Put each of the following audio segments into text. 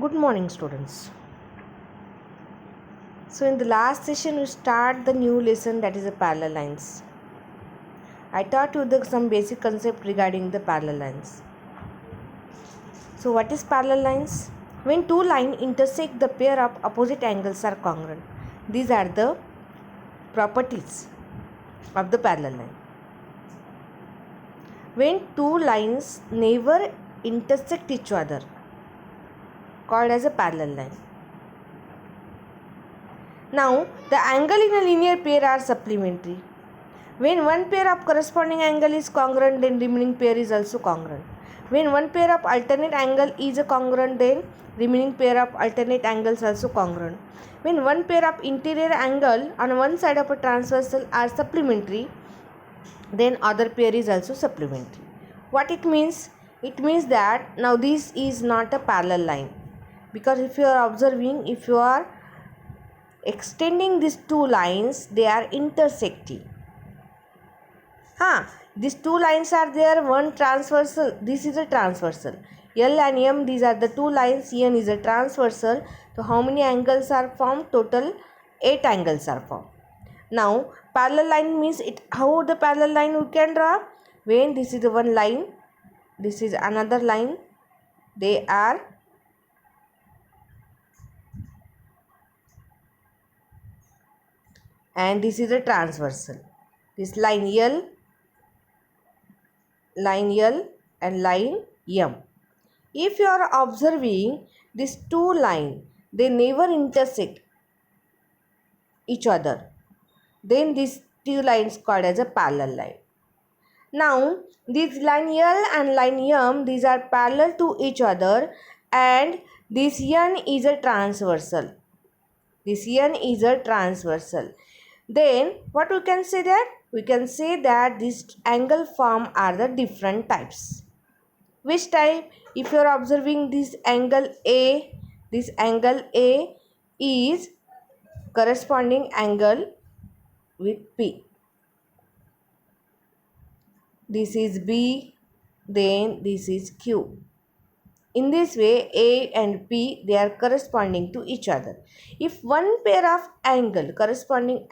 Good morning, students. So, in the last session, we start the new lesson, that is the parallel lines. I taught you some basic concept regarding the parallel lines. So, what is parallel lines? When two lines intersect, the pair of opposite angles are congruent. These are the properties of the parallel line. When two lines never intersect each other, called as a parallel line. Now, the angle in a linear pair are supplementary. When one pair of corresponding angle is congruent, then remaining pair is also congruent. When one pair of alternate angle is congruent, then remaining pair of alternate angles also congruent. When one pair of interior angle on one side of a transversal are supplementary, then other pair is also supplementary. What it means? It means that now this is not a parallel line, because if you are observing, if you are extending these two lines, they are intersecting. These two lines are there, one transversal, this is a transversal. L and M, these are the two lines, N is a transversal. So how many angles are formed? Total 8 angles are formed. Now parallel line means it. How the parallel line we can draw? When this is the one line, this is another line, they are and this is a transversal. This line L and line M. If you are observing these two lines, they never intersect each other, then these two lines called as a parallel line. Now this line L and line M, these are parallel to each other, and this N is a transversal. This N is a transversal. Then what we can say that? We can say that these angle form are the different types. Which type? If you are observing this angle A is corresponding angle with P. This is B, then this is Q. In this way, A and P, they are corresponding to each other. If one pair of corresponding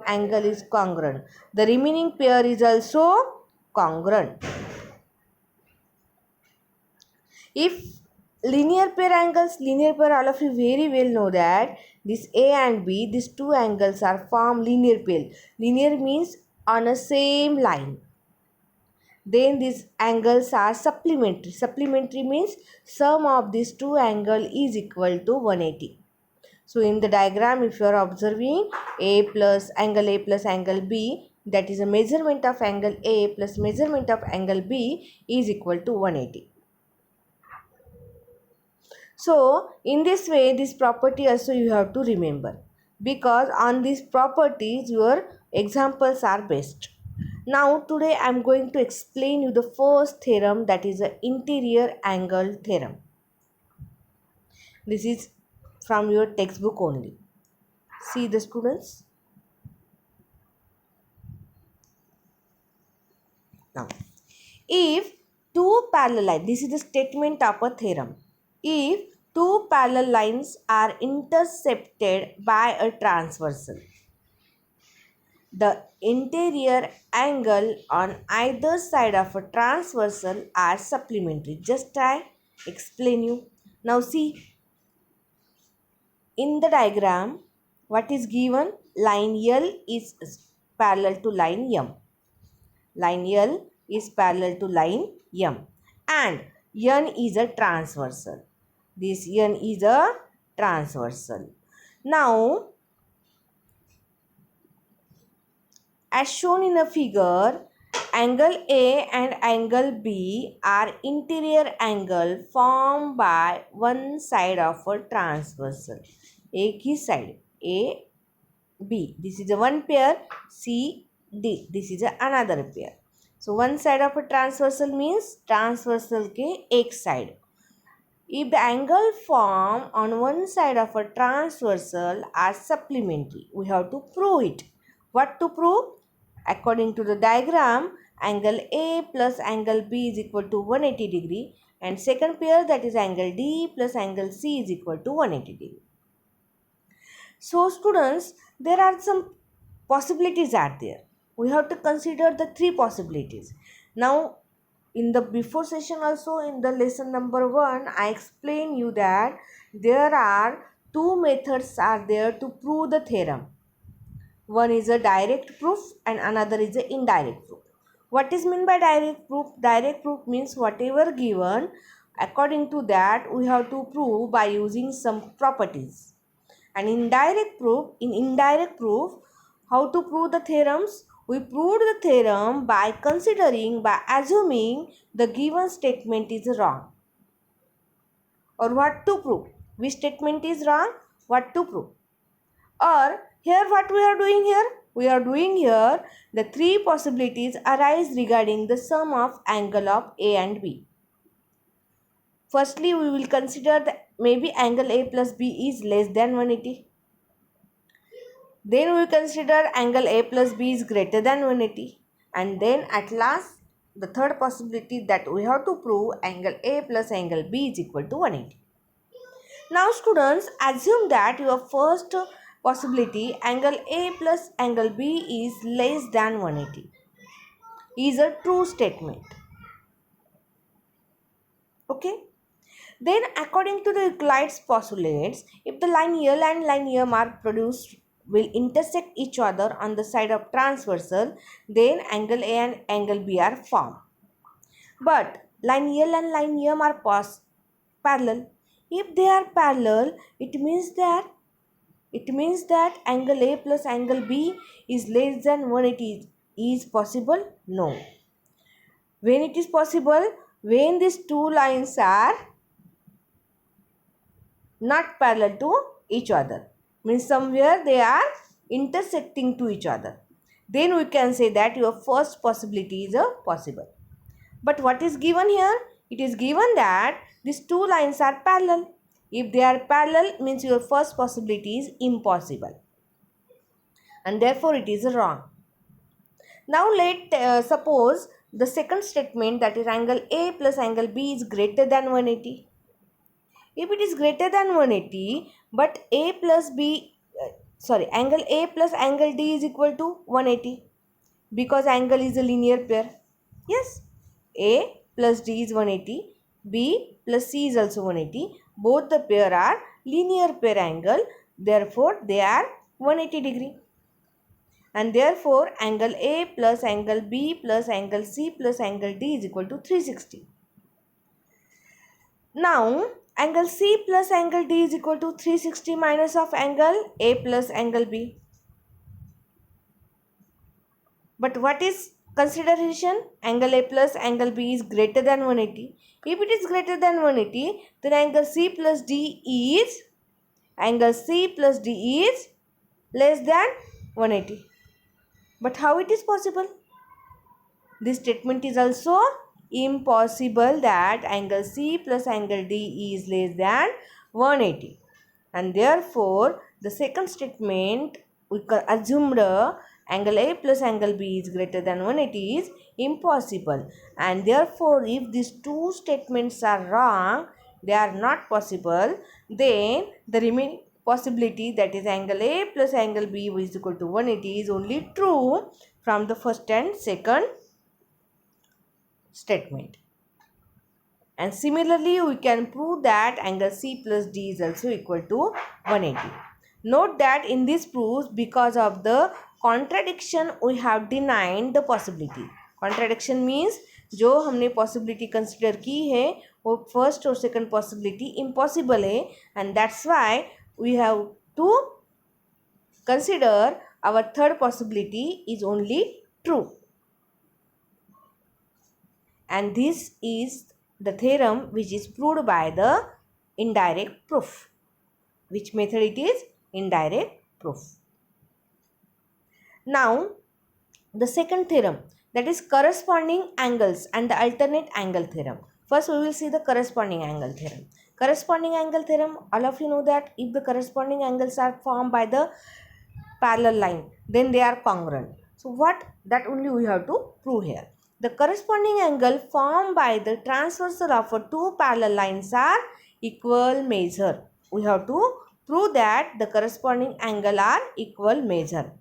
angle is congruent, the remaining pair is also congruent. If linear pair, all of you very well know that this A and B, these two angles are formed linear pair. Linear means on a same line. Then these angles are supplementary. Supplementary means sum of these two angles is equal to 180. So in the diagram, if you are observing angle A plus angle B, that is a measurement of angle A plus measurement of angle B is equal to 180. So in this way, this property also you have to remember, because on these properties your examples are based. Now today I am going to explain you the first theorem, that is the interior angle theorem. This is from your textbook only. See the students. Now if two parallel lines, this is the statement of a theorem. If two parallel lines are intercepted by a transversal, the interior angle on either side of a transversal are supplementary. Just I explain you. Now see, in the diagram, what is given? Line L is parallel to line M. Line L is parallel to line M. And N is a transversal. This N is a transversal. Now, as shown in the figure, angle A and angle B are interior angle formed by one side of a transversal. एक ही side A, B. This is a one pair. C, D. This is another pair. So one side of a transversal means transversal के एक side. If the angle formed on one side of a transversal are supplementary, we have to prove it. What to prove? According to the diagram, angle A plus angle B is equal to 180 degree, and second pair, that is angle D plus angle C, is equal to 180 degree. So students, there are some possibilities are there. We have to consider the three possibilities. Now in the before session also, in the lesson number 1, I explain you that there are two methods are there to prove the theorem. One is a direct proof and another is an indirect proof. What is meant by direct proof? Direct proof means whatever given, according to that we have to prove by using some properties. And in indirect proof, how to prove the theorems? We proved the theorem by assuming the given statement is wrong. Or what to prove? Which statement is wrong? What to prove? Or here what we are doing here? We are doing here the three possibilities arise regarding the sum of angle of A and B. Firstly, we will consider that maybe angle A plus B is less than 180. Then we consider angle A plus B is greater than 180. And then at last, the third possibility that we have to prove angle A plus angle B is equal to 180. Now students, assume that your first possibility, angle A plus angle B is less than 180, is a true statement. Okay. Then according to the Euclid's postulates, if the line L and line M are produced will intersect each other on the side of transversal, then angle A and angle B are formed. But line L and line M are parallel. If they are parallel, it means that angle A plus angle B is less than 180. Is possible? No. When it is possible? When these two lines are not parallel to each other. Means somewhere they are intersecting to each other. Then we can say that your first possibility is a possible. But what is given here? It is given that these two lines are parallel. If they are parallel, means your first possibility is impossible. And therefore it is wrong. Now let suppose the second statement, that is angle A plus angle B is greater than 180. If it is greater than 180, but angle A plus angle D is equal to 180, because angle is a linear pair. Yes, A plus D is 180, B plus C is also 180. Both the pair are linear pair angle, therefore they are 180 degree. And therefore angle A plus angle B plus angle C plus angle D is equal to 360. Now angle C plus angle D is equal to 360 minus of angle A plus angle B. But what is consideration? Angle A plus angle B is greater than 180. If it is greater than 180, then angle C plus D is less than 180. But how it is possible? This statement is also impossible, that angle C plus angle D is less than 180. And therefore, the second statement, we assumed angle A plus angle B is greater than 180 is impossible. And therefore, if these two statements are wrong, they are not possible, then the remaining possibility, that is angle A plus angle B is equal to 180, is only true from the first and second statement. And similarly, we can prove that angle C plus D is also equal to 180. Note that in this proofs, because of the contradiction, we have denied the possibility. Contradiction means जो हमने possibility consider की है वो first और second possibility impossible है, and that's why we have to consider our third possibility is only true. And this is the theorem which is proved by the indirect proof. Which method it is? Indirect proof. Now, the second theorem, that is corresponding angles and the alternate angle theorem. First, we will see the corresponding angle theorem. Corresponding angle theorem, all of you know that if the corresponding angles are formed by the parallel line, then they are congruent. So, what that only we have to prove here. The corresponding angle formed by the transversal of two parallel lines are equal measure. We have to prove that the corresponding angle are equal measure.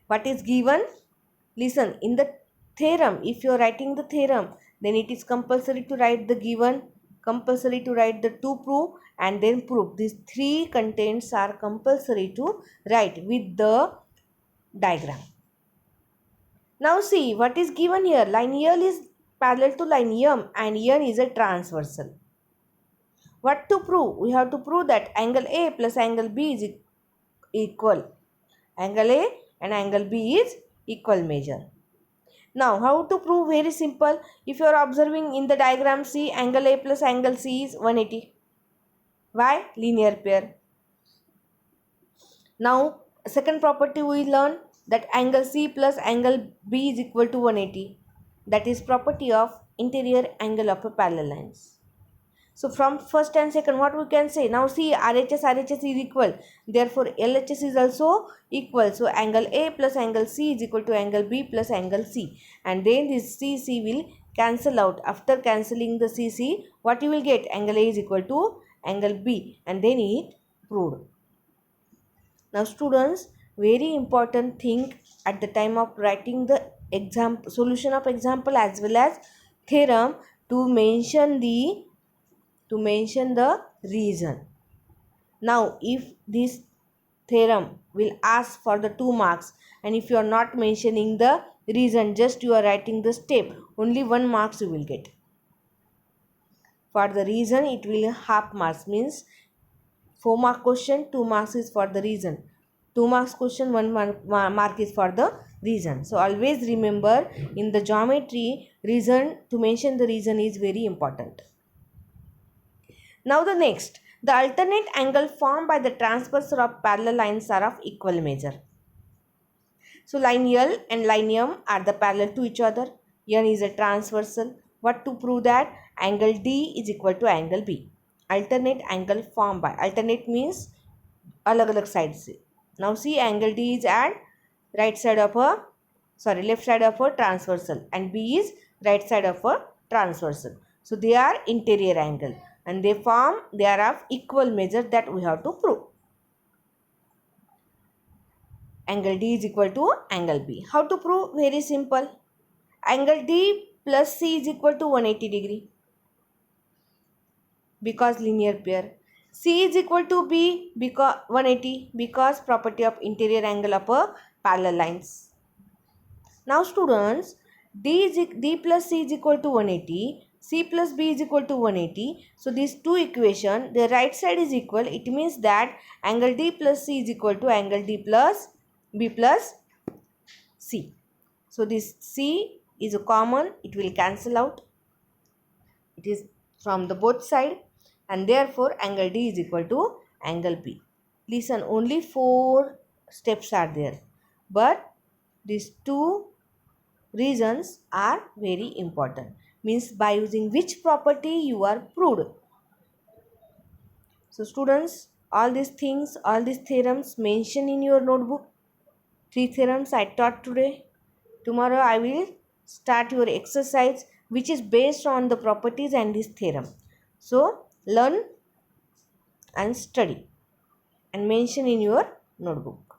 What is given? Listen, in the theorem, if you are writing the theorem, then it is compulsory to write the given, compulsory to write the to prove, and then prove. These three contents are compulsory to write with the diagram. Now see what is given here. Line L is parallel to line M and N is a transversal. What to prove? We have to prove that angle A plus angle B is equal. Angle A and angle B is equal measure. Now how to prove? Very simple. If you are observing in the diagram, see angle A plus angle C is 180. Why? Linear pair. Now second property we learn that angle C plus angle B is equal to 180. That is property of interior angle of a parallel lines. So from first and second, what we can say? Now see, RHS is equal. Therefore LHS is also equal. So angle A plus angle C is equal to angle B plus angle C. And then this CC will cancel out. After cancelling the CC, what you will get? Angle A is equal to angle B. And then it proved. Now students, very important thing at the time of writing the example, solution of example as well as theorem, to mention the reason. Now if this theorem will ask for the 2 marks, and if you are not mentioning the reason, just you are writing the step, only 1 marks you will get. For the reason it will half marks, means 4 mark question, 2 marks is for the reason. 2 marks question, 1 mark is for the reason. So always remember, in the geometry, reason, to mention the reason is very important. Now the next, the alternate angle formed by the transversal of parallel lines are of equal measure. So line L and line M are the parallel to each other. N is a transversal. What to prove that? Angle D is equal to angle B. Alternate angle formed by, alternate means alag sides. Now see, angle D is at left side of a transversal, and B is right side of a transversal. So they are interior angle and they are of equal measure, that we have to prove. Angle D is equal to angle B. How to prove? Very simple. Angle D plus C is equal to 180 degree, because linear pair. C is equal to B because 180, because property of interior angle of a parallel lines. Now students, D plus C is equal to 180, C plus B is equal to 180. So these two equation, the right side is equal. It means that angle D plus C is equal to angle D plus B plus C. So this C is a common, it will cancel out. It is from the both side, and therefore angle D is equal to angle B. Listen, only 4 steps are there, but these two reasons are very important, means by using which property you are proved. So students, all these things, all these theorems mention in your notebook. 3 theorems I taught today. Tomorrow I will start your exercise which is based on the properties and this theorem. So learn and study and mention in your notebook.